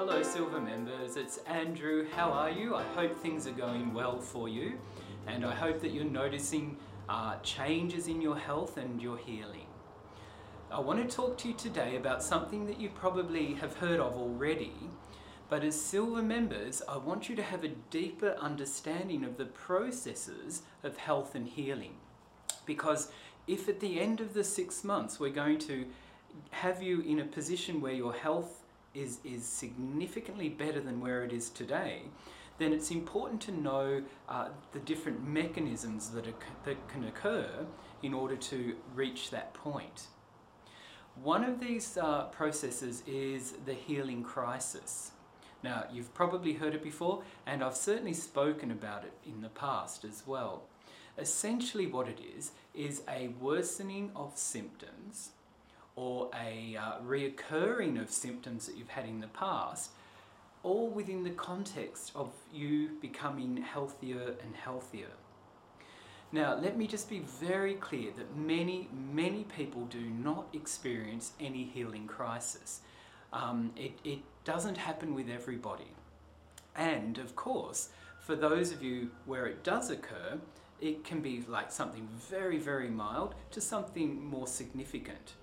Hello Silver members, it's Andrew. How are you? I hope things are going well for you, and I hope that you're noticing changes in your health and your healing. I want to talk to you today about something that you probably have heard of already, but as Silver members, I want you to have a deeper understanding of the processes of health and healing. Because if at the end of the 6 months we're going to have you in a position where your health is significantly better than where it is today, then it's important to know the different mechanisms that can occur in order to reach that point. One of these processes is the healing crisis. Now, you've probably heard it before, and I've certainly spoken about it in the past as well. Essentially what it is a worsening of symptoms or a reoccurring of symptoms that you've had in the past, all within the context of you becoming healthier and healthier. Now, let me just be very clear that many people do not experience any healing crisis. It doesn't happen with everybody. And of course, for those of you where it does occur, it can be like something very, very mild to something more significant.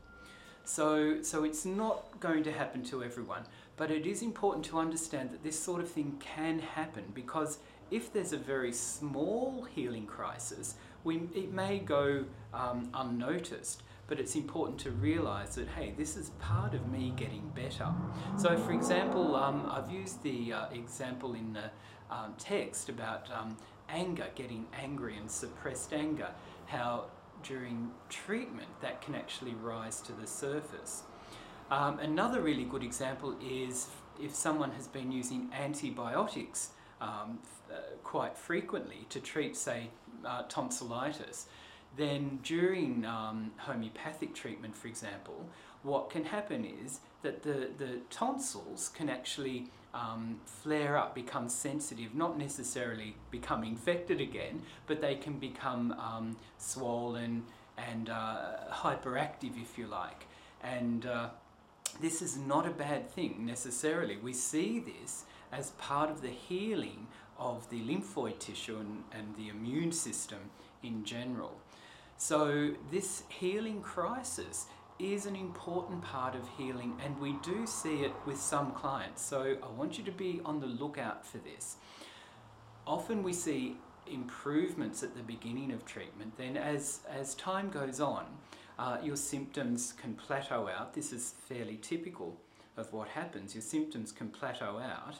So it's not going to happen to everyone, but it is important to understand that this sort of thing can happen, because if there's a very small healing crisis, it may go unnoticed, but it's important to realize that, hey, this is part of me getting better. So for example, I've used the example in the text about anger, getting angry and suppressed anger, how during treatment that can actually rise to the surface. Another really good example is if someone has been using antibiotics quite frequently to treat, say, tonsillitis, then during homeopathic treatment, for example, what can happen is that the tonsils can actually flare up, become sensitive, not necessarily become infected again, but they can become swollen and hyperactive, if you like. And this is not a bad thing necessarily. We see this as part of the healing of the lymphoid tissue and the immune system in general. So this healing crisis is an important part of healing, and we do see it with some clients. So I want you to be on the lookout for this. Often we see improvements at the beginning of treatment. Then as time goes on, your symptoms can plateau out. This is fairly typical of what happens. Your symptoms can plateau out,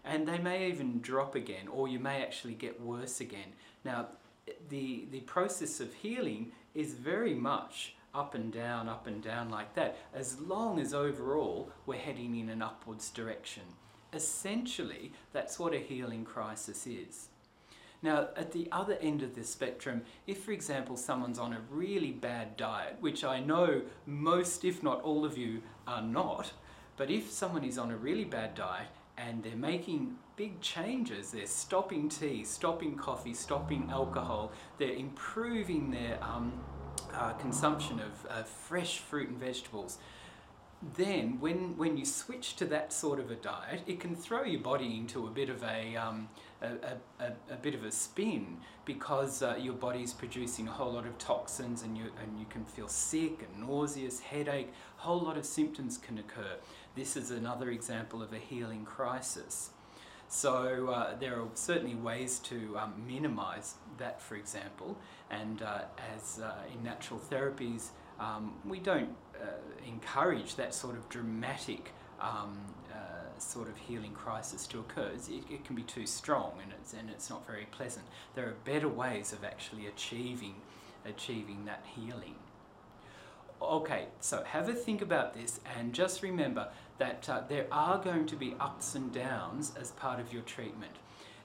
and they may even drop again, or you may actually get worse again. Now, the process of healing is very much up and down like that, as long as overall we're heading in an upwards direction. Essentially, that's what a healing crisis is. Now, at the other end of the spectrum, if, for example, someone's on a really bad diet, which I know most, if not all of you are not, but if someone is on a really bad diet and they're making big changes, they're stopping tea, stopping coffee, stopping alcohol, they're improving their consumption of fresh fruit and vegetables, then when you switch to that sort of a diet, it can throw your body into a bit of a spin, because your body's producing a whole lot of toxins, and you can feel sick and nauseous, headache, a whole lot of symptoms can occur. This is another example of a healing crisis. So there are certainly ways to minimize that, for example, and as in natural therapies, we don't encourage that sort of dramatic sort of healing crisis to occur. It can be too strong, and it's not very pleasant. There are better ways of actually achieving that healing. Okay, so have a think about this, and just remember that there are going to be ups and downs as part of your treatment.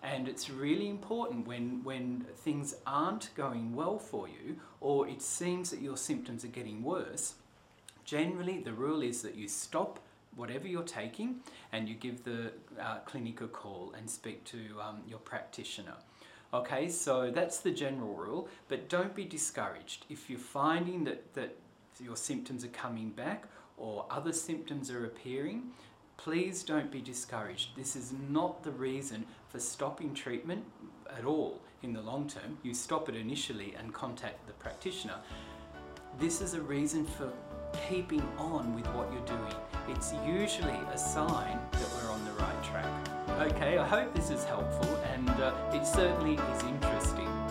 And it's really important when things aren't going well for you, or it seems that your symptoms are getting worse, generally the rule is that you stop whatever you're taking and you give the clinic a call and speak to your practitioner. Okay, so that's the general rule, but don't be discouraged. If you're finding that your symptoms are coming back or other symptoms are appearing, please don't be discouraged. This is not the reason for stopping treatment at all in the long term. You stop it initially and contact the practitioner. This is a reason for keeping on with what you're doing. It's usually a sign that we're on the right track. Okay, I hope this is helpful, and it certainly is interesting.